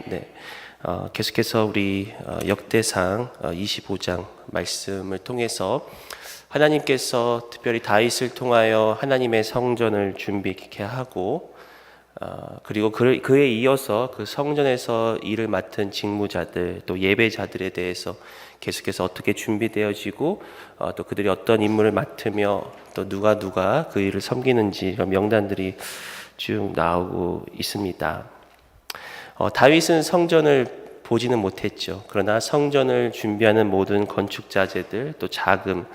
네, 계속해서 우리 역대상 25장 말씀을 통해서 하나님께서 특별히 다윗을 통하여 하나님의 성전을 준비케 하고 그리고 그에 이어서 그 성전에서 일을 맡은 직무자들 또 예배자들에 대해서 계속해서 어떻게 준비되어지고 또 그들이 어떤 임무를 맡으며 또 누가 그 일을 섬기는지 이런 명단들이 쭉 나오고 있습니다. 다윗은 성전을 보지는 못했죠. 그러나 성전을 준비하는 모든 건축자재들, 또 자금,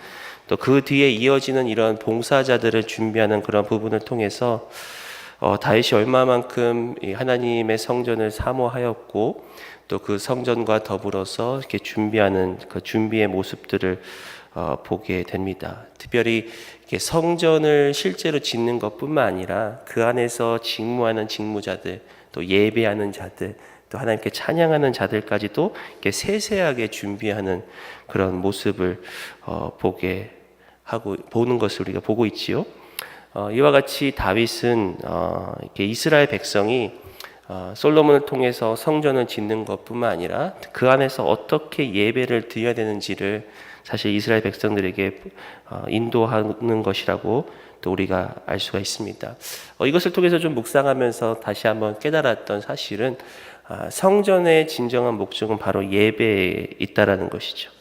또 그 뒤에 이어지는 이런 봉사자들을 준비하는 그런 부분을 통해서 다윗이 얼마만큼 하나님의 성전을 사모하였고 또 그 성전과 더불어서 이렇게 준비하는 그 준비의 모습들을 보게 됩니다. 특별히 이렇게 성전을 실제로 짓는 것뿐만 아니라 그 안에서 직무하는 직무자들, 또 예배하는 자들, 또 하나님께 찬양하는 자들까지도 이렇게 세세하게 준비하는 그런 모습을 보는 것을 우리가 보고 있지요. 이와 같이 다윗은 이렇게 이스라엘 백성이 솔로몬을 통해서 성전을 짓는 것뿐만 아니라 그 안에서 어떻게 예배를 드려야 되는지를 사실 이스라엘 백성들에게 인도하는 것이라고 또 우리가 알 수가 있습니다. 이것을 통해서 좀 묵상하면서 다시 한번 깨달았던 사실은 성전의 진정한 목적은 바로 예배에 있다라는 것이죠.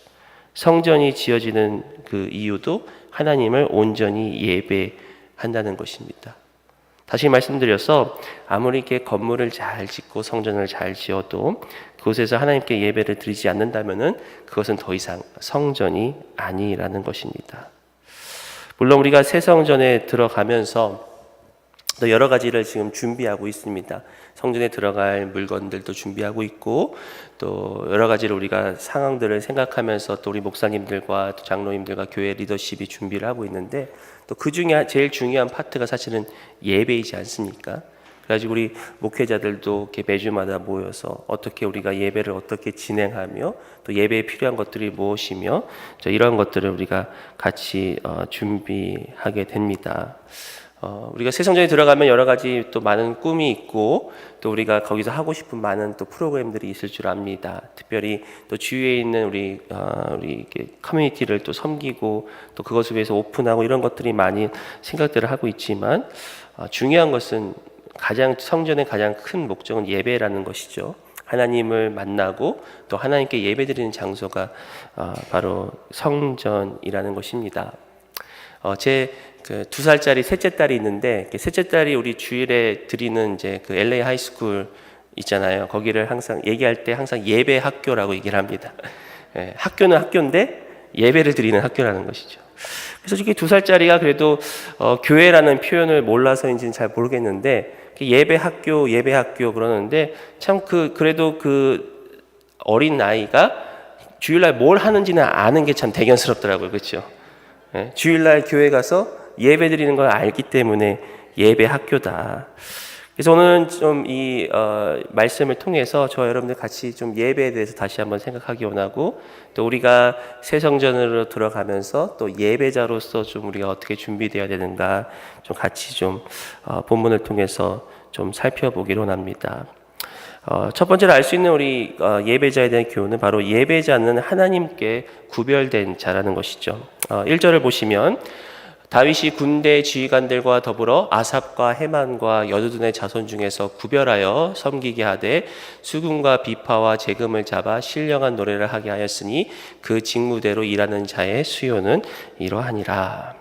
성전이 지어지는 그 이유도 하나님을 온전히 예배한다는 것입니다. 다시 말씀드려서 아무리 이렇게 건물을 잘 짓고 성전을 잘 지어도 그곳에서 하나님께 예배를 드리지 않는다면은 그것은 더 이상 성전이 아니라는 것입니다. 물론 우리가 새 성전에 들어가면서 또 여러 가지를 지금 준비하고 있습니다. 성전에 들어갈 물건들도 준비하고 있고 또 여러 가지를 우리가 상황들을 생각하면서 또 우리 목사님들과 또 장로님들과 교회 리더십이 준비를 하고 있는데 또 그 중에 제일 중요한 파트가 사실은 예배이지 않습니까? 그래가지고 우리 목회자들도 이렇게 매주마다 모여서 어떻게 우리가 예배를 어떻게 진행하며 또 예배에 필요한 것들이 무엇이며 이런 것들을 우리가 같이 준비하게 됩니다. 우리가 새 성전에 들어가면 여러 가지 또 많은 꿈이 있고 또 우리가 거기서 하고 싶은 많은 또 프로그램들이 있을 줄 압니다. 특별히 또 주위에 있는 우리 이렇게 커뮤니티를 또 섬기고 또 그것을 위해서 오픈하고 이런 것들이 많이 생각들을 하고 있지만 중요한 것은 성전의 가장 큰 목적은 예배라는 것이죠. 하나님을 만나고 또 하나님께 예배드리는 장소가 바로 성전이라는 것입니다. 제 그 2살짜리 셋째 딸이 있는데 셋째 딸이 우리 주일에 드리는 이제 그 LA 하이스쿨 있잖아요. 거기를 항상 얘기할 때 항상 예배 학교라고 얘기를 합니다. 학교는 학교인데 예배를 드리는 학교라는 것이죠. 그래서 이게 2살짜리가 그래도 교회라는 표현을 몰라서인지는 잘 모르겠는데 예배 학교 그러는데 참 그래도 그 어린 아이가 주일날 뭘 하는지는 아는 게 참 대견스럽더라고요. 그렇죠? 주일날 교회 가서 예배 드리는 걸 알기 때문에 예배 학교다. 그래서 오늘은 좀 이 말씀을 통해서 저와 여러분들 같이 좀 예배에 대해서 다시 한번 생각하기 원하고 또 우리가 새 성전으로 들어가면서 또 예배자로서 좀 우리가 어떻게 준비되어야 되는가 좀 같이 좀 본문을 통해서 좀 살펴보기로 합니다. 첫 번째로 알 수 있는 우리 예배자에 대한 교훈은 바로 예배자는 하나님께 구별된 자라는 것이죠. 1절을 보시면 다윗이 군대 지휘관들과 더불어 아삽과 헤만과 여두둔의 자손 중에서 구별하여 섬기게 하되 수금과 비파와 제금을 잡아 신령한 노래를 하게 하였으니 그 직무대로 일하는 자의 수요는 이러하니라.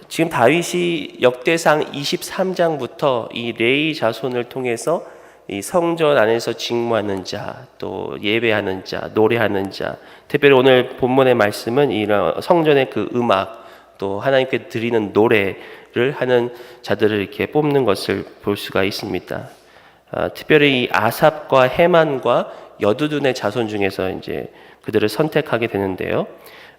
지금 다윗이 역대상 23장부터 이 레위 자손을 통해서 이 성전 안에서 직무하는 자, 또 예배하는 자, 노래하는 자, 특별히 오늘 본문의 말씀은 이런 성전의 그 음악, 또 하나님께 드리는 노래를 하는 자들을 이렇게 뽑는 것을 볼 수가 있습니다. 특별히 이 아삽과 헤만과 여두둔의 자손 중에서 이제 그들을 선택하게 되는데요.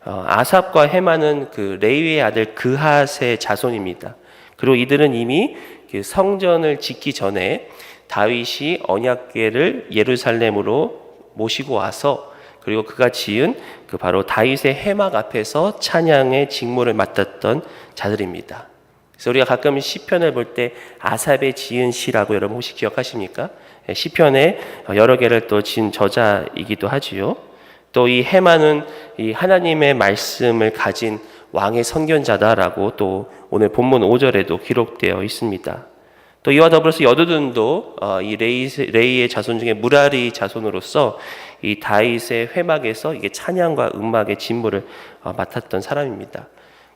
아삽과 헤만은 그 레위의 아들 그핫의 자손입니다. 그리고 이들은 이미 성전을 짓기 전에 다윗이 언약궤를 예루살렘으로 모시고 와서 그리고 그가 지은 그 바로 다윗의 해막 앞에서 찬양의 직무를 맡았던 자들입니다. 그래서 우리가 가끔 시편을 볼 때 아삽의 지은 시라고 여러분 혹시 기억하십니까? 시편에 여러 개를 또 지은 저자이기도 하지요. 또 이 헤만은 이 하나님의 말씀을 가진 왕의 선견자다라고 또 오늘 본문 5절에도 기록되어 있습니다. 또 이와 더불어서 여두둔도 이 레이의 자손 중에 무라리 자손으로서 이 다윗의 회막에서 이게 찬양과 음악의 직무를 맡았던 사람입니다.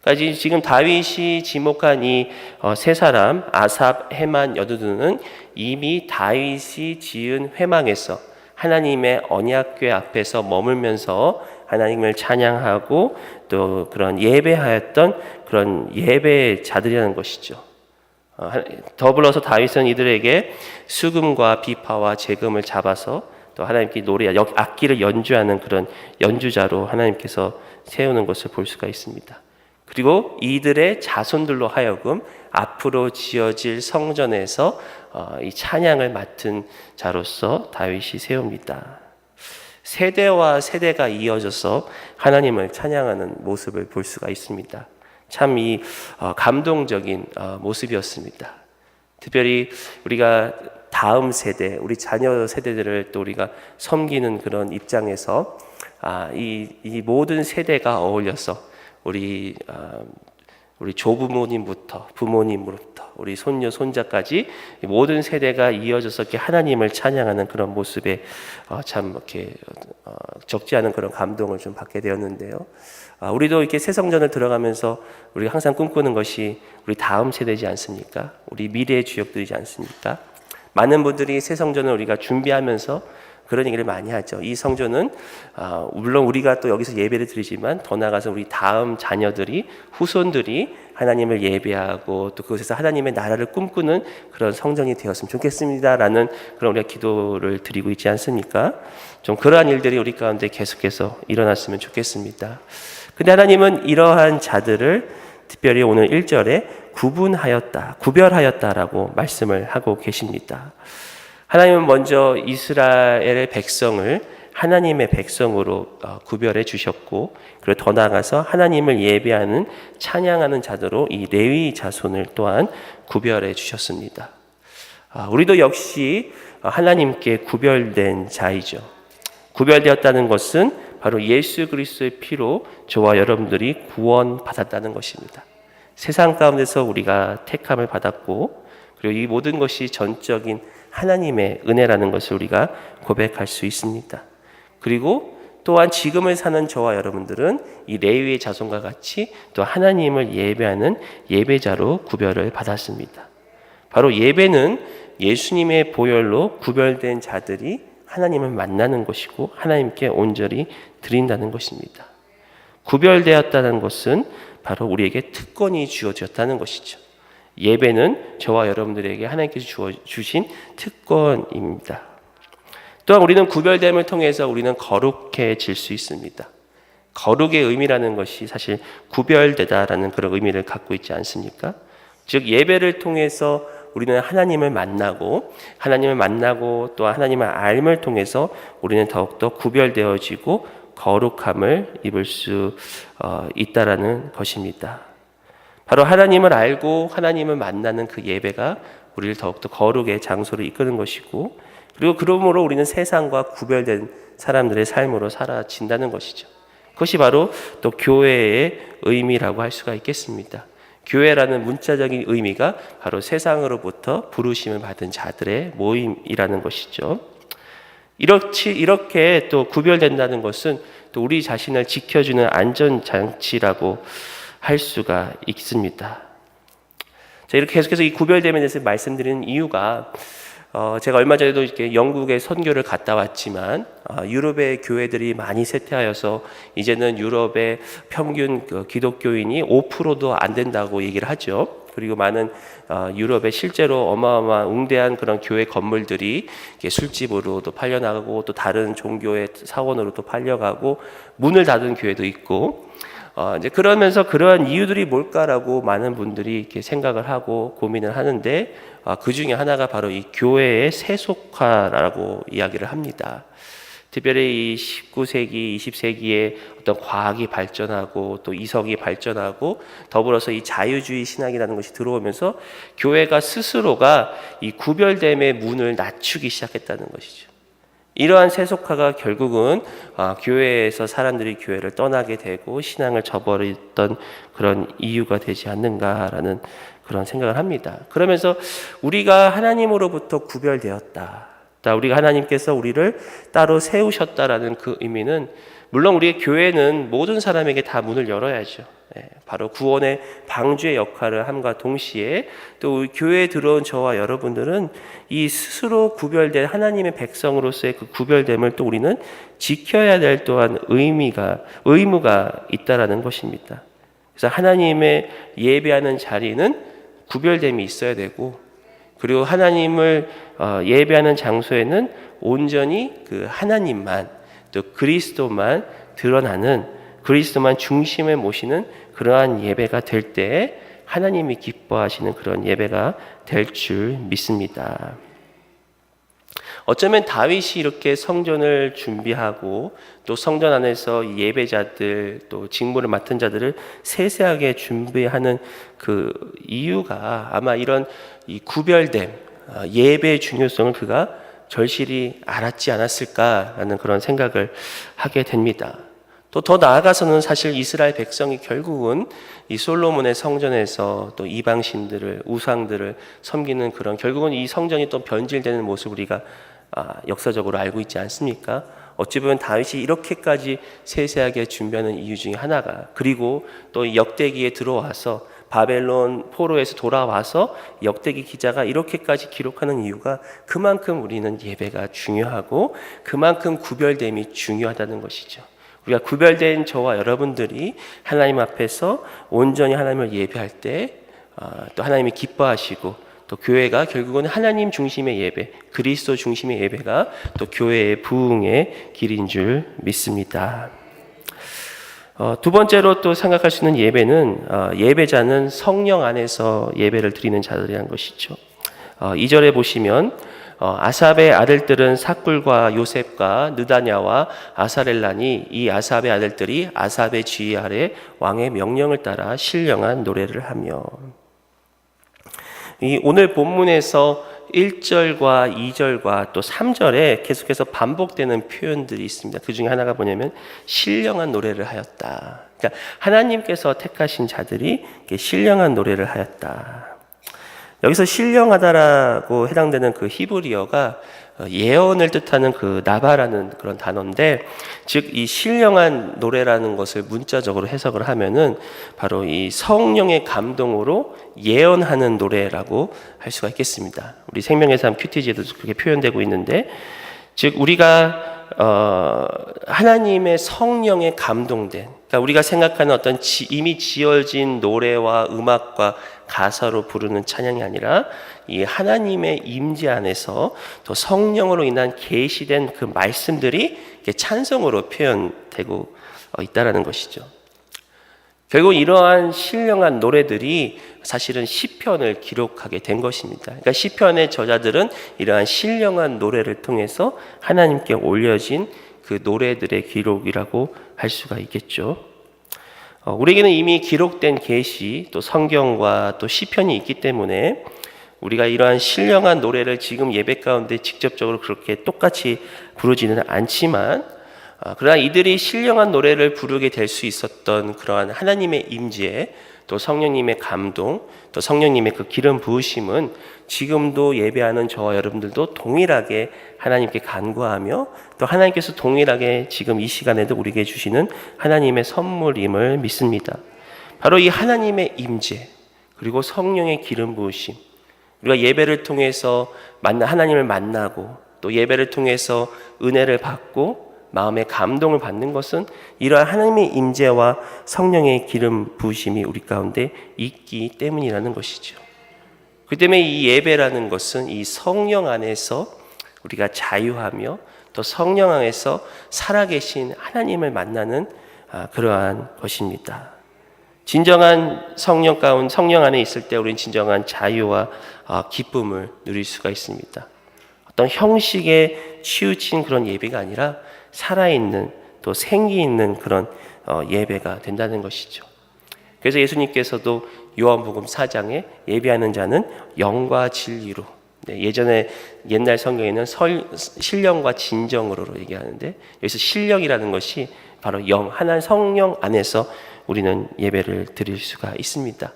그러니까 지금 다윗이 지목한 이 세 사람 아삽, 헤만, 여두둔은 이미 다윗이 지은 회막에서 하나님의 언약궤 앞에서 머물면서 하나님을 찬양하고 또 그런 예배하였던 그런 예배자들이라는 것이죠. 더불어서 다윗은 이들에게 수금과 비파와 재금을 잡아서 또 하나님께 노래, 악기를 연주하는 그런 연주자로 하나님께서 세우는 것을 볼 수가 있습니다. 그리고 이들의 자손들로 하여금 앞으로 지어질 성전에서 이 찬양을 맡은 자로서 다윗이 세웁니다. 세대와 세대가 이어져서 하나님을 찬양하는 모습을 볼 수가 있습니다. 참 이 감동적인 모습이었습니다. 특별히 우리가 다음 세대, 우리 자녀 세대들을 또 우리가 섬기는 그런 입장에서 이 모든 세대가 어울려서 우리 조부모님부터 부모님부터 우리 손녀 손자까지 모든 세대가 이어져서 이렇게 하나님을 찬양하는 그런 모습에 참 이렇게 적지 않은 그런 감동을 좀 받게 되었는데요. 우리도 이렇게 새 성전을 들어가면서 우리가 항상 꿈꾸는 것이 우리 다음 세대지 않습니까? 우리 미래의 주역들이지 않습니까? 많은 분들이 새 성전을 우리가 준비하면서 그런 얘기를 많이 하죠. 이 성전은 물론 우리가 또 여기서 예배를 드리지만 더 나아가서 우리 다음 자녀들이 후손들이 하나님을 예배하고 또 그곳에서 하나님의 나라를 꿈꾸는 그런 성전이 되었으면 좋겠습니다라는 그런 우리가 기도를 드리고 있지 않습니까? 좀 그러한 일들이 우리 가운데 계속해서 일어났으면 좋겠습니다. 근데 하나님은 이러한 자들을 특별히 오늘 1절에 구별하였다라고 말씀을 하고 계십니다. 하나님은 먼저 이스라엘의 백성을 하나님의 백성으로 구별해 주셨고, 그리고 더 나아가서 하나님을 예배하는 찬양하는 자들로 이 레위 자손을 또한 구별해 주셨습니다. 우리도 역시 하나님께 구별된 자이죠. 구별되었다는 것은 바로 예수 그리스도의 피로 저와 여러분들이 구원받았다는 것입니다. 세상 가운데서 우리가 택함을 받았고, 그리고 이 모든 것이 전적인 하나님의 은혜라는 것을 우리가 고백할 수 있습니다. 그리고 또한 지금을 사는 저와 여러분들은 이 레위의 자손과 같이 또 하나님을 예배하는 예배자로 구별을 받았습니다. 바로 예배는 예수님의 보혈로 구별된 자들이 하나님을 만나는 것이고 하나님께 온전히 드린다는 것입니다. 구별되었다는 것은 바로 우리에게 특권이 주어졌다는 것이죠. 예배는 저와 여러분들에게 하나님께서 주신 특권입니다. 또한 우리는 구별됨을 통해서 우리는 거룩해질 수 있습니다. 거룩의 의미라는 것이 사실 구별되다라는 그런 의미를 갖고 있지 않습니까? 즉 예배를 통해서 우리는 하나님을 만나고 또 하나님의 알을 통해서 우리는 더욱더 구별되어지고 거룩함을 입을 수 있다라는 것입니다. 바로 하나님을 알고 하나님을 만나는 그 예배가 우리를 더욱더 거룩의 장소로 이끄는 것이고, 그리고 그러므로 우리는 세상과 구별된 사람들의 삶으로 살아진다는 것이죠. 그것이 바로 또 교회의 의미라고 할 수가 있겠습니다. 교회라는 문자적인 의미가 바로 세상으로부터 부르심을 받은 자들의 모임이라는 것이죠. 이렇게 또 구별된다는 것은 또 우리 자신을 지켜주는 안전장치라고 할 수가 있습니다. 자, 이렇게 계속해서 이 구별됨에 대해서 말씀드리는 이유가 제가 얼마 전에도 이렇게 영국에 선교를 갔다 왔지만 유럽의 교회들이 많이 쇠퇴하여서 이제는 유럽의 평균 기독교인이 5%도 안 된다고 얘기를 하죠. 그리고 많은 유럽에 실제로 어마어마한 웅대한 그런 교회 건물들이 술집으로도 팔려나가고 또 다른 종교의 사원으로도 팔려가고 문을 닫은 교회도 있고, 이제 그러면서 그러한 이유들이 뭘까라고 많은 분들이 이렇게 생각을 하고 고민을 하는데, 그 중에 하나가 바로 이 교회의 세속화라고 이야기를 합니다. 특별히 이 19세기, 20세기에 어떤 과학이 발전하고 또 이성이 발전하고 더불어서 이 자유주의 신학이라는 것이 들어오면서 교회가 스스로가 이 구별됨의 문을 낮추기 시작했다는 것이죠. 이러한 세속화가 결국은 교회에서 사람들이 교회를 떠나게 되고 신앙을 저버렸던 그런 이유가 되지 않는가라는 그런 생각을 합니다. 그러면서 우리가 하나님으로부터 구별되었다. 우리가 하나님께서 우리를 따로 세우셨다라는 그 의미는 물론 우리의 교회는 모든 사람에게 다 문을 열어야죠. 바로 구원의 방주의 역할을 함과 동시에 또 교회에 들어온 저와 여러분들은 이 스스로 구별된 하나님의 백성으로서의 그 구별됨을 또 우리는 지켜야 될 또한 의무가 있다라는 것입니다. 그래서 하나님의 예배하는 자리는 구별됨이 있어야 되고, 그리고 하나님을 예배하는 장소에는 온전히 그 하나님만 또 그리스도만 드러나는, 그리스도만 중심에 모시는 그러한 예배가 될 때 하나님이 기뻐하시는 그런 예배가 될 줄 믿습니다. 어쩌면 다윗이 이렇게 성전을 준비하고 또 성전 안에서 예배자들 또 직무를 맡은 자들을 세세하게 준비하는 그 이유가 아마 이런 이 구별됨, 예배의 중요성을 그가 절실히 알았지 않았을까라는 그런 생각을 하게 됩니다. 또 더 나아가서는 사실 이스라엘 백성이 결국은 이 솔로몬의 성전에서 또 이방신들을, 우상들을 섬기는 그런, 결국은 이 성전이 또 변질되는 모습을 우리가 역사적으로 알고 있지 않습니까? 어찌 보면 다윗이 이렇게까지 세세하게 준비하는 이유 중에 하나가, 그리고 또 역대기에 들어와서 바벨론 포로에서 돌아와서 역대기 기자가 이렇게까지 기록하는 이유가 그만큼 우리는 예배가 중요하고 그만큼 구별됨이 중요하다는 것이죠. 우리가 구별된 저와 여러분들이 하나님 앞에서 온전히 하나님을 예배할 때 또 하나님이 기뻐하시고, 또 교회가 결국은 하나님 중심의 예배, 그리스도 중심의 예배가 또 교회의 부흥의 길인 줄 믿습니다. 두 번째로 또 생각할 수 있는 예배는 예배자는 성령 안에서 예배를 드리는 자들이라는 것이죠. 2절에 보시면 아삽의 아들들은 삭굴과 요셉과 느다냐와 아사렐란이, 이 아삽의 아들들이 아삽의 지휘 아래 왕의 명령을 따라 신령한 노래를 하며, 이 오늘 본문에서 1절과 2절과 또 3절에 계속해서 반복되는 표현들이 있습니다. 그 중에 하나가 뭐냐면 신령한 노래를 하였다. 그러니까 하나님께서 택하신 자들이 신령한 노래를 하였다. 여기서 신령하다라고 해당되는 그 히브리어가 예언을 뜻하는 그 나바라는 그런 단어인데, 즉 이 신령한 노래라는 것을 문자적으로 해석을 하면은 바로 이 성령의 감동으로 예언하는 노래라고 할 수가 있겠습니다. 우리 생명의 삶 큐티지에도 그렇게 표현되고 있는데, 즉 우리가 하나님의 성령에 감동된, 그러니까 우리가 생각하는 어떤 이미 지어진 노래와 음악과 가사로 부르는 찬양이 아니라 이 하나님의 임재 안에서 또 성령으로 인한 계시된 그 말씀들이 찬송으로 표현되고 있다라는 것이죠. 결국 이러한 신령한 노래들이 사실은 시편을 기록하게 된 것입니다. 그러니까 시편의 저자들은 이러한 신령한 노래를 통해서 하나님께 올려진 그 노래들의 기록이라고 할 수가 있겠죠. 우리에게는 이미 기록된 계시, 또 성경과 또 시편이 있기 때문에 우리가 이러한 신령한 노래를 지금 예배 가운데 직접적으로 그렇게 똑같이 부르지는 않지만, 그러나 이들이 신령한 노래를 부르게 될 수 있었던 그러한 하나님의 임재, 또 성령님의 감동, 또 성령님의 그 기름 부으심은 지금도 예배하는 저와 여러분들도 동일하게 하나님께 간구하며, 또 하나님께서 동일하게 지금 이 시간에도 우리에게 주시는 하나님의 선물임을 믿습니다. 바로 이 하나님의 임재, 그리고 성령의 기름 부으심, 우리가 예배를 통해서 하나님을 만나고 또 예배를 통해서 은혜를 받고 마음의 감동을 받는 것은 이러한 하나님의 임재와 성령의 기름 부으심이 우리 가운데 있기 때문이라는 것이죠. 그 때문에 이 예배라는 것은 이 성령 안에서 우리가 자유하며 또 성령 안에서 살아계신 하나님을 만나는 그러한 것입니다. 진정한 성령 안에 있을 때 우리는 진정한 자유와 기쁨을 누릴 수가 있습니다. 어떤 형식에 치우친 그런 예배가 아니라 살아있는 또 생기 있는 그런 예배가 된다는 것이죠. 그래서 예수님께서도 요한복음 4장에 예배하는 자는 영과 진리로, 예전에 옛날 성경에는 신령과 진정으로 얘기하는데, 여기서 신령이라는 것이 바로 영, 하나님 성령 안에서 우리는 예배를 드릴 수가 있습니다.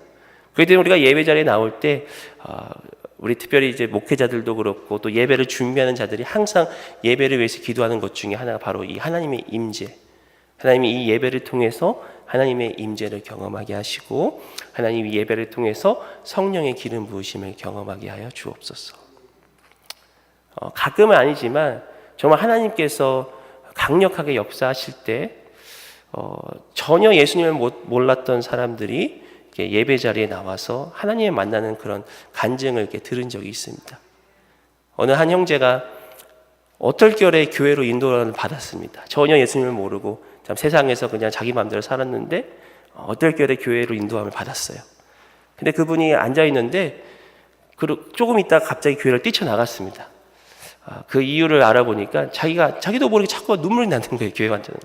그렇기 때문에 우리가 예배 자리에 나올 때 우리 특별히 이제 목회자들도 그렇고 또 예배를 준비하는 자들이 항상 예배를 위해서 기도하는 것 중에 하나가 바로 이 하나님의 임재, 하나님이 이 예배를 통해서 하나님의 임재를 경험하게 하시고 하나님이 예배를 통해서 성령의 기름 부으심을 경험하게 하여 주옵소서. 가끔은 아니지만 정말 하나님께서 강력하게 역사하실 때 전혀 예수님을 몰랐던 사람들이 예배 자리에 나와서 하나님을 만나는 그런 간증을 이렇게 들은 적이 있습니다. 어느 한 형제가 어떨결에 교회로 인도를 받았습니다. 전혀 예수님을 모르고 참 세상에서 그냥 자기 마음대로 살았는데 어떨결에 교회로 인도함을 받았어요. 근데 그분이 앉아 있는데 조금 있다가 갑자기 교회를 뛰쳐나갔습니다. 그 이유를 알아보니까 자기도 모르게 자꾸 눈물이 나는 거예요. 교회 완전히.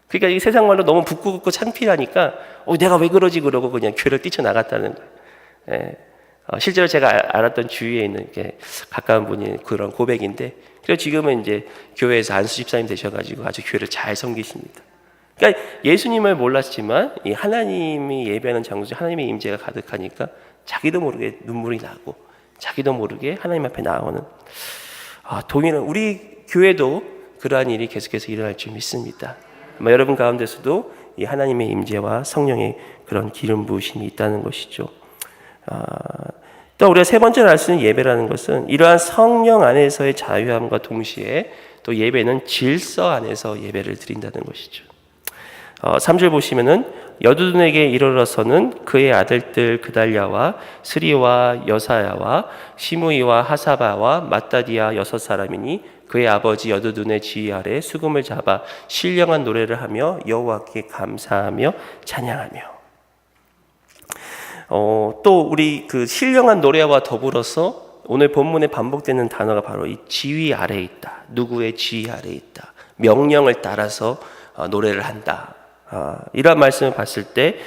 그러니까 이 세상 말로 너무 부끄럽고 창피하니까 내가 왜 그러지 그러고 그냥 교회를 뛰쳐나갔다는 거예요. 예. 실제로 제가 알았던 주위에 있는 가까운 분이 그런 고백인데, 그래서 지금은 이제 교회에서 안수 집사님 되셔가지고 아주 교회를 잘 섬기십니다. 그러니까 예수님을 몰랐지만 이 하나님이 예배하는 장소에 하나님의 임재가 가득하니까 자기도 모르게 눈물이 나고 자기도 모르게 하나님 앞에 나오는 동일한 우리 교회도 그러한 일이 계속해서 일어날 줄 믿습니다. 여러분 가운데서도 이 하나님의 임재와 성령의 그런 기름 부으심이 있다는 것이죠. 또 우리가 세 번째로 알 수 있는 예배라는 것은 이러한 성령 안에서의 자유함과 동시에 또 예배는 질서 안에서 예배를 드린다는 것이죠. 3절 보시면은 여두둔에게 이르러서는 그의 아들들 그달랴와 스리와 여사야와 시므이와 하사바와 마따디아 6사람이니 그의 아버지 여두둔의 지휘 아래 수금을 잡아 신령한 노래를 하며 여호와께 감사하며 찬양하며. 또 우리 그 신령한 노래와 더불어서 오늘 본문에 반복되는 단어가 바로 이 지휘 아래에 있다. 누구의 지휘 아래에 있다. 명령을 따라서 노래를 한다. 이런 말씀을 봤을 때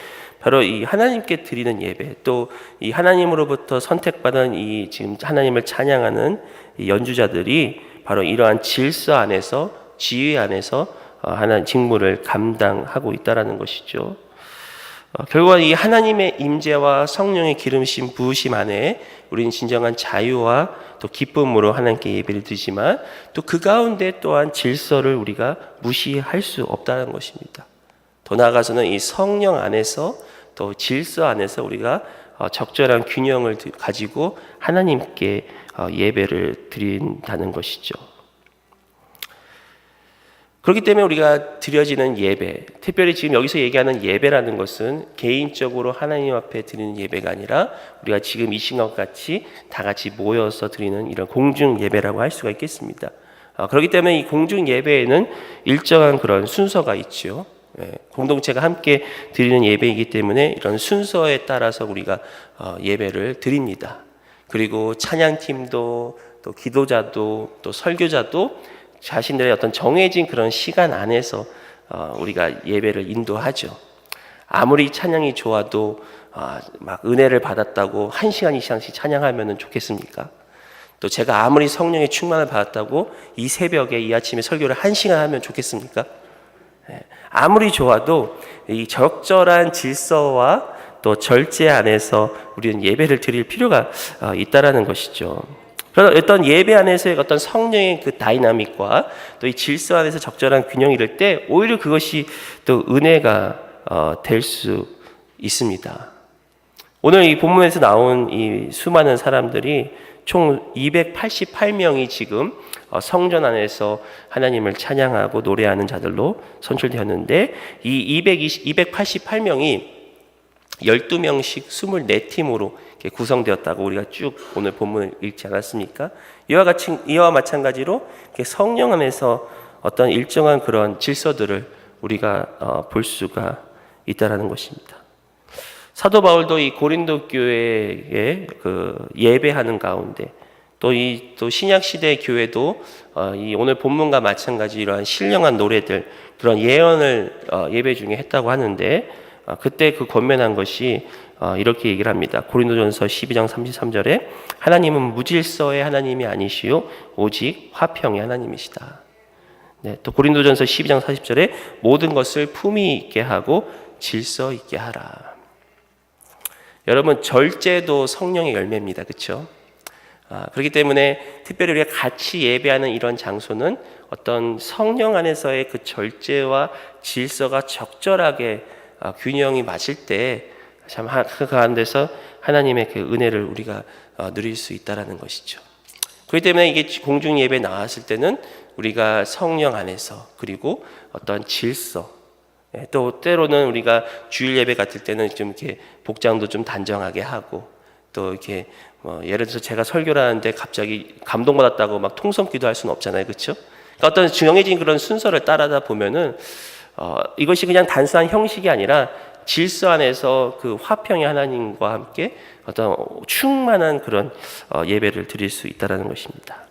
바로 이 하나님께 드리는 예배, 또 이 하나님으로부터 선택받은 이 지금 하나님을 찬양하는 이 연주자들이 바로 이러한 질서 안에서, 지휘 안에서 하나님 직무를 감당하고 있다라는 것이죠. 결국 이 하나님의 임재와 성령의 기름심 부으심 안에 우리는 진정한 자유와 또 기쁨으로 하나님께 예배를 드리지만 또 그 가운데 또한 질서를 우리가 무시할 수 없다는 것입니다. 더 나아가서는 이 성령 안에서 또 질서 안에서 우리가 적절한 균형을 가지고 하나님께 예배를 드린다는 것이죠. 그렇기 때문에 우리가 드려지는 예배, 특별히 지금 여기서 얘기하는 예배라는 것은 개인적으로 하나님 앞에 드리는 예배가 아니라 우리가 지금 이 시간 같이 다 같이 모여서 드리는 이런 공중 예배라고 할 수가 있겠습니다. 그렇기 때문에 이 공중 예배에는 일정한 그런 순서가 있죠. 공동체가 함께 드리는 예배이기 때문에 이런 순서에 따라서 우리가 예배를 드립니다. 그리고 찬양팀도 또 기도자도 또 설교자도 자신들의 어떤 정해진 그런 시간 안에서 우리가 예배를 인도하죠. 아무리 찬양이 좋아도 막 은혜를 받았다고 1시간, 2시간씩 찬양하면 좋겠습니까? 또 제가 아무리 성령의 충만을 받았다고 이 새벽에 이 아침에 설교를 1시간 하면 좋겠습니까? 아무리 좋아도 이 적절한 질서와 또 절제 안에서 우리는 예배를 드릴 필요가 있다라는 것이죠. 그래서 어떤 예배 안에서의 어떤 성령의 그 다이나믹과 또 이 질서 안에서 적절한 균형이 이룰 때 오히려 그것이 또 은혜가 될 수 있습니다. 오늘 이 본문에서 나온 이 수많은 사람들이 총 288명이 지금 성전 안에서 하나님을 찬양하고 노래하는 자들로 선출되었는데 이 288명이 12명씩 24팀으로 구성되었다고 우리가 쭉 오늘 본문을 읽지 않았습니까? 이와 마찬가지로 성령 안에서 어떤 일정한 그런 질서들을 우리가 볼 수가 있다라는 것입니다. 사도 바울도 이 고린도 교회에 그 예배하는 가운데 또 신약 시대의 교회도 이 오늘 본문과 마찬가지 이러한 신령한 노래들, 그런 예언을 예배 중에 했다고 하는데, 그때 그 권면한 것이 이렇게 얘기를 합니다. 고린도전서 12장 33절에 하나님은 무질서의 하나님이 아니시요 오직 화평의 하나님이시다. 네, 또 고린도전서 12장 40절에 모든 것을 품위 있게 하고 질서 있게 하라. 여러분, 절제도 성령의 열매입니다. 그렇죠? 그렇기 때문에 특별히 우리가 같이 예배하는 이런 장소는 어떤 성령 안에서의 그 절제와 질서가 적절하게 균형이 맞을 때 참 그 가운데서 하나님의 그 은혜를 우리가 누릴 수 있다라는 것이죠. 그렇기 때문에 이게 공중 예배 나왔을 때는 우리가 성령 안에서, 그리고 어떤 질서, 또 때로는 우리가 주일 예배 같을 때는 좀 이렇게 복장도 좀 단정하게 하고, 또 이렇게 예를 들어서 제가 설교를 하는데 갑자기 감동받았다고 막 통성 기도할 수는 없잖아요, 그렇죠? 그러니까 어떤 정해진 그런 순서를 따르다 보면은 이것이 그냥 단순한 형식이 아니라 질서 안에서 그 화평의 하나님과 함께 어떤 충만한 그런 예배를 드릴 수 있다라는 것입니다.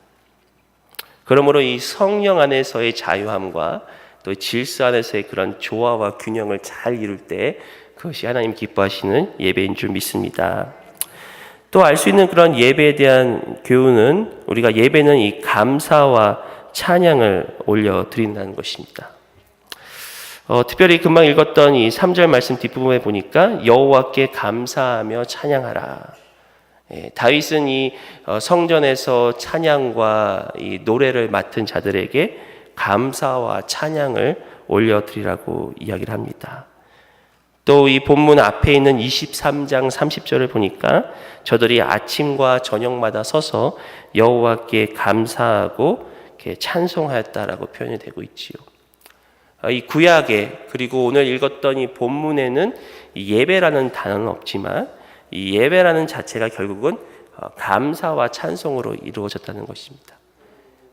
그러므로 이 성령 안에서의 자유함과 또 질서 안에서의 그런 조화와 균형을 잘 이룰 때 그것이 하나님 기뻐하시는 예배인 줄 믿습니다. 또 알 수 있는 그런 예배에 대한 교훈은, 우리가 예배는 이 감사와 찬양을 올려드린다는 것입니다. 특별히 금방 읽었던 이 3절 말씀 뒷부분에 보니까 여호와께 감사하며 찬양하라. 다윗은 이 성전에서 찬양과 이 노래를 맡은 자들에게 감사와 찬양을 올려드리라고 이야기를 합니다. 또 이 본문 앞에 있는 23장 30절을 보니까 저들이 아침과 저녁마다 서서 여호와께 감사하고 이렇게 찬송하였다라고 표현이 되고 있지요. 이 구약에, 그리고 오늘 읽었던 이 본문에는 이 예배라는 단어는 없지만 이 예배라는 자체가 결국은 감사와 찬송으로 이루어졌다는 것입니다.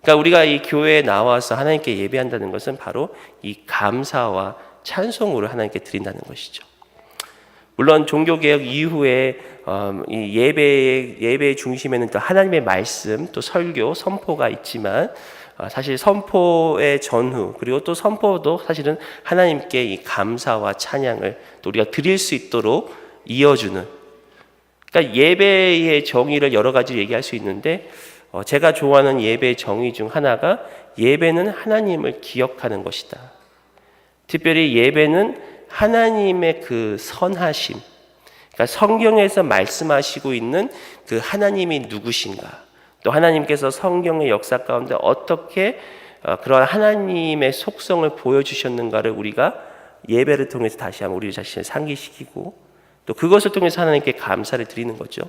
그러니까 우리가 이 교회에 나와서 하나님께 예배한다는 것은 바로 이 감사와 찬송으로 하나님께 드린다는 것이죠. 물론 종교개혁 이후에 이 예배의 중심에는 또 하나님의 말씀, 또 설교, 선포가 있지만 사실 선포의 전후, 그리고 또 선포도 사실은 하나님께 이 감사와 찬양을 또 우리가 드릴 수 있도록 이어주는, 그러니까 예배의 정의를 여러 가지 얘기할 수 있는데 제가 좋아하는 예배의 정의 중 하나가 예배는 하나님을 기억하는 것이다. 특별히 예배는 하나님의 그 선하심, 그러니까 성경에서 말씀하시고 있는 그 하나님이 누구신가, 또 하나님께서 성경의 역사 가운데 어떻게 그런 하나님의 속성을 보여주셨는가를 우리가 예배를 통해서 다시 한번 우리 자신을 상기시키고, 또 그것을 통해서 하나님께 감사를 드리는 거죠.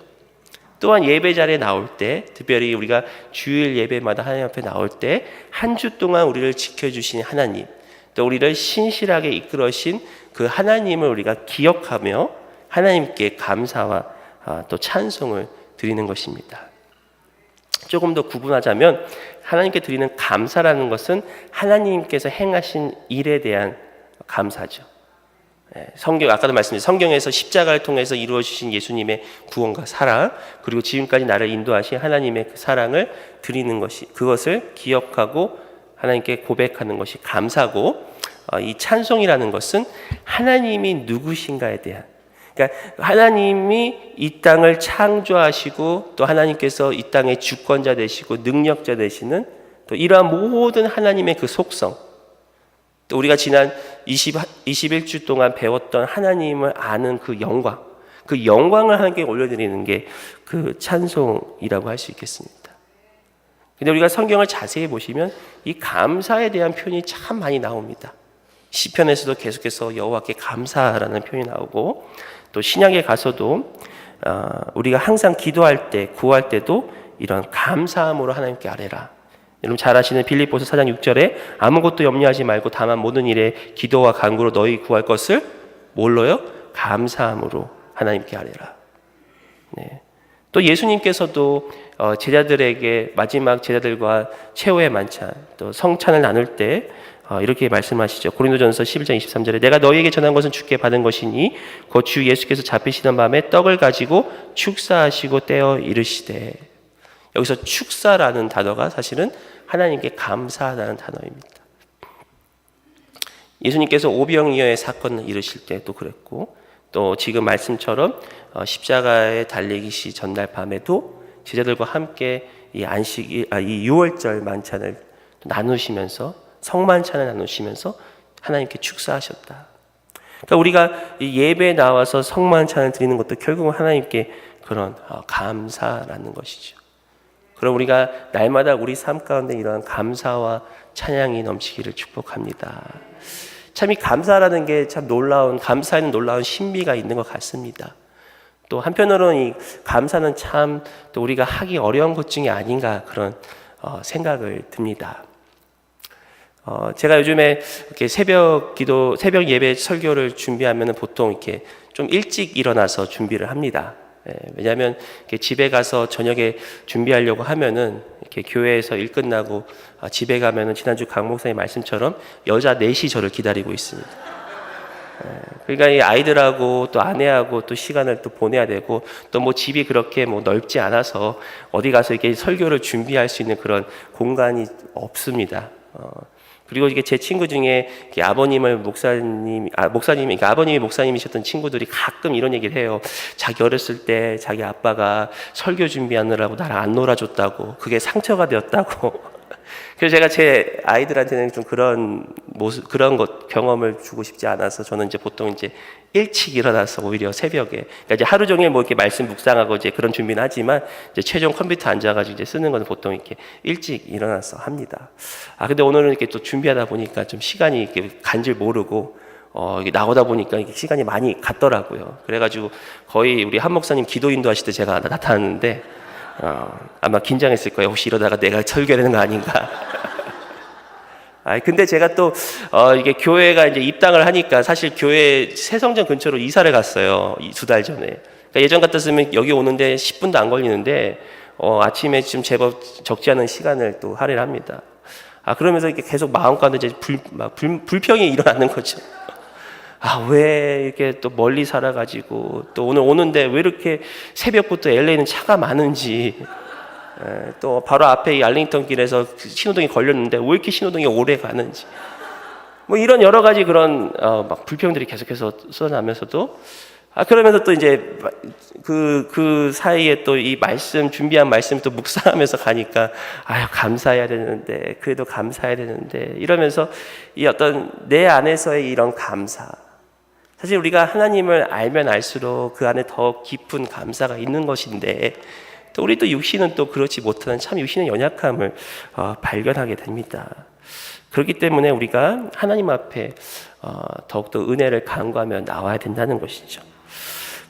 또한 예배 자리에 나올 때, 특별히 우리가 주일 예배마다 하나님 앞에 나올 때 한 주 동안 우리를 지켜주신 하나님, 또 우리를 신실하게 이끌어신 그 하나님을 우리가 기억하며 하나님께 감사와 또 찬송을 드리는 것입니다. 조금 더 구분하자면 하나님께 드리는 감사라는 것은 하나님께서 행하신 일에 대한 감사죠. 성경, 아까도 말씀드린 성경에서 십자가를 통해서 이루어주신 예수님의 구원과 사랑, 그리고 지금까지 나를 인도하신 하나님의 그 사랑을 드리는 것이, 그것을 기억하고 하나님께 고백하는 것이 감사고, 이 찬송이라는 것은 하나님이 누구신가에 대한, 그러니까 하나님이 이 땅을 창조하시고 또 하나님께서 이 땅의 주권자 되시고 능력자 되시는 또 이러한 모든 하나님의 그 속성, 또 우리가 지난 21주 동안 배웠던 하나님을 아는 그 영광을 하나님께 올려드리는 게 그 찬송이라고 할 수 있겠습니다. 근데 우리가 성경을 자세히 보시면 이 감사에 대한 표현이 참 많이 나옵니다. 시편에서도 계속해서 여호와께 감사라는 표현이 나오고, 또 신약에 가서도 우리가 항상 기도할 때, 구할 때도 이런 감사함으로 하나님께 아뢰라. 여러분 잘 아시는 빌립보서 4장 6절에 아무것도 염려하지 말고 다만 모든 일에 기도와 간구로 너희 구할 것을 뭘로요? 감사함으로 하나님께 아뢰라. 네. 또 예수님께서도 제자들에게 마지막 제자들과 최후의 만찬, 또 성찬을 나눌 때 이렇게 말씀하시죠. 고린도전서 11장 23절에 내가 너희에게 전한 것은 주께 받은 것이니 곧 주 예수께서 잡히시던 밤에 떡을 가지고 축사하시고 떼어 이르시되. 여기서 축사라는 단어가 사실은 하나님께 감사하다는 단어입니다. 예수님께서 오병이어의 사건을 이루실 때도 그랬고, 또 지금 말씀처럼 십자가에 달리기시 전날 밤에도 제자들과 함께 이 유월절 만찬을 나누시면서, 성만찬을 나누시면서 하나님께 축사하셨다. 그러니까 우리가 이 예배에 나와서 성만찬을 드리는 것도 결국은 하나님께 그런 감사라는 것이죠. 그럼 우리가 날마다 우리 삶 가운데 이러한 감사와 찬양이 넘치기를 축복합니다. 참 이 감사라는 게 참 감사에는 놀라운 신비가 있는 것 같습니다. 또 한편으로는 이 감사는 참 또 우리가 하기 어려운 것 중에 아닌가 그런 생각을 듭니다. 제가 요즘에 이렇게 새벽 예배 설교를 준비하면 보통 이렇게 좀 일찍 일어나서 준비를 합니다. 왜냐하면 집에 가서 저녁에 준비하려고 하면은 이렇게 교회에서 일 끝나고 집에 가면은 지난주 강 목사님 말씀처럼 여자 넷이 저를 기다리고 있습니다. 그러니까 이 아이들하고 또 아내하고 또 시간을 또 보내야 되고, 또 뭐 집이 그렇게 뭐 넓지 않아서 어디 가서 이렇게 설교를 준비할 수 있는 그런 공간이 없습니다. 그리고 이게 제 친구 중에 아버님이 목사님이셨던 친구들이 가끔 이런 얘기를 해요. 자기 어렸을 때 자기 아빠가 설교 준비하느라고 나를 안 놀아줬다고, 그게 상처가 되었다고. 그래서 제가 제 아이들한테는 좀 그런 경험을 주고 싶지 않아서 저는 이제 보통 이제 일찍 일어나서 오히려 새벽에, 그러니까 이제 하루 종일 뭐 이렇게 말씀 묵상하고 이제 그런 준비는 하지만 이제 최종 컴퓨터 앉아가지고 이제 쓰는 건 보통 이렇게 일찍 일어나서 합니다. 근데 오늘은 이렇게 또 준비하다 보니까 좀 시간이 이렇게 간 줄 모르고 이게 나오다 보니까 이게 시간이 많이 갔더라고요. 그래가지고 거의 우리 한 목사님 기도 인도하실 때 제가 나타났는데 아마 긴장했을 거예요. 혹시 이러다가 내가 설교되는 거 아닌가. 근데 제가 또 이게 교회가 이제 입당을 하니까 사실 교회 새성전 근처로 이사를 갔어요. 2달 전에. 그러니까 예전 같았으면 여기 오는데 10분도 안 걸리는데 아침에 좀 제법 적지 않은 시간을 또 할애를 합니다. 그러면서 이렇게 계속 마음 가운데 이제 불평이 일어나는 거죠. 왜 이렇게 또 멀리 살아가지고 또 오늘 오는데 왜 이렇게 새벽부터 LA는 차가 많은지, 또 바로 앞에 이 알링턴 길에서 신호등이 걸렸는데 왜 이렇게 신호등이 오래 가는지, 뭐 이런 여러 가지 그런 막 불평들이 계속해서 쏟아나면서도 그러면서 또 이제 그 사이에 또 이 준비한 말씀 또 묵상하면서 가니까 감사해야 되는데, 그래도 감사해야 되는데, 이러면서 이 어떤 내 안에서의 이런 감사, 사실 우리가 하나님을 알면 알수록 그 안에 더 깊은 감사가 있는 것인데, 또 우리 또 육신은 또 그렇지 못하는 참 육신의 연약함을 발견하게 됩니다. 그렇기 때문에 우리가 하나님 앞에 더욱더 은혜를 간구하며 나와야 된다는 것이죠.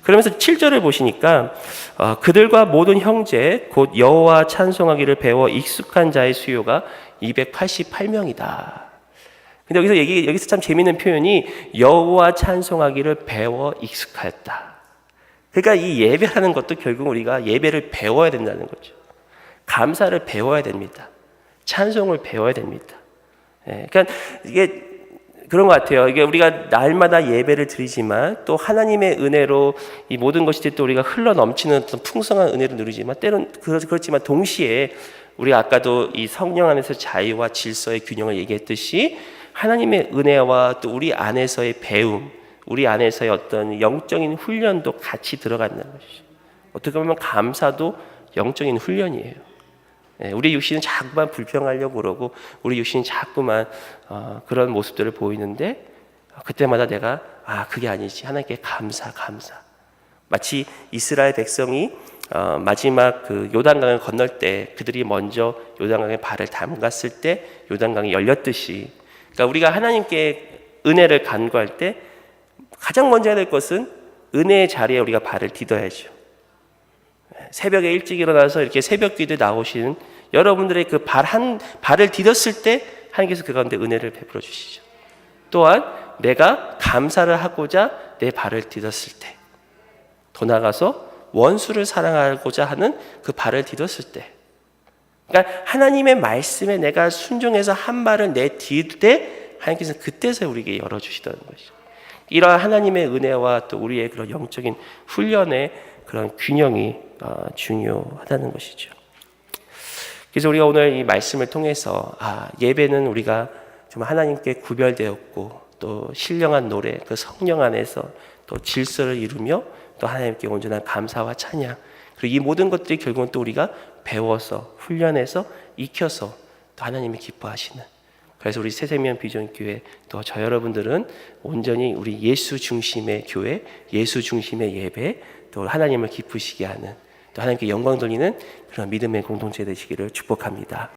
그러면서 7절을 보시니까 그들과 모든 형제 곧 여호와 찬송하기를 배워 익숙한 자의 수요가 288명이다. 근데 여기서 참 재미있는 표현이 여호와 찬송하기를 배워 익숙하였다. 그러니까 이 예배라는 것도 결국 우리가 예배를 배워야 된다는 거죠. 감사를 배워야 됩니다. 찬송을 배워야 됩니다. 그러니까 이게 그런 것 같아요. 이게 우리가 날마다 예배를 드리지만 또 하나님의 은혜로 이 모든 것이 또 우리가 흘러 넘치는 어떤 풍성한 은혜를 누리지만 때론 그렇지만 동시에 우리가 아까도 이 성령 안에서 자유와 질서의 균형을 얘기했듯이 하나님의 은혜와 또 우리 안에서의 배움, 우리 안에서의 어떤 영적인 훈련도 같이 들어간다는 것이죠. 어떻게 보면 감사도 영적인 훈련이에요. 우리 육신은 자꾸만 불평하려고 그러고 우리 육신은 자꾸만 그런 모습들을 보이는데 그때마다 내가 그게 아니지, 하나님께 감사. 마치 이스라엘 백성이 마지막 그 요단강을 건널 때 그들이 먼저 요단강에 발을 담갔을 때 요단강이 열렸듯이, 그러니까 우리가 하나님께 은혜를 간구할 때 가장 먼저 해야 될 것은 은혜의 자리에 우리가 발을 디뎌야죠. 새벽에 일찍 일어나서 이렇게 새벽 기도에 나오시는 여러분들의 그 발을 디뎠을 때 하나님께서 그 가운데 은혜를 베풀어 주시죠. 또한 내가 감사를 하고자 내 발을 디뎠을 때, 더 나아가서 원수를 사랑하고자 하는 그 발을 디뎠을 때, 그러니까 하나님의 말씀에 내가 순종해서 한 발을 내디딜 때 하나님께서 그때서 우리에게 열어주시다는 것이죠. 이러한 하나님의 은혜와 또 우리의 그런 영적인 훈련의 그런 균형이 중요하다는 것이죠. 그래서 우리가 오늘 이 말씀을 통해서 예배는 우리가 좀 하나님께 구별되었고 또 신령한 노래, 그 성령 안에서 또 질서를 이루며 또 하나님께 온전한 감사와 찬양, 그리고 이 모든 것들이 결국은 또 우리가 배워서 훈련해서 익혀서 또 하나님이 기뻐하시는, 그래서 우리 새생명 비전교회 또 저 여러분들은 온전히 우리 예수 중심의 교회, 예수 중심의 예배, 또 하나님을 기쁘시게 하는, 또 하나님께 영광 돌리는 그런 믿음의 공동체 되시기를 축복합니다.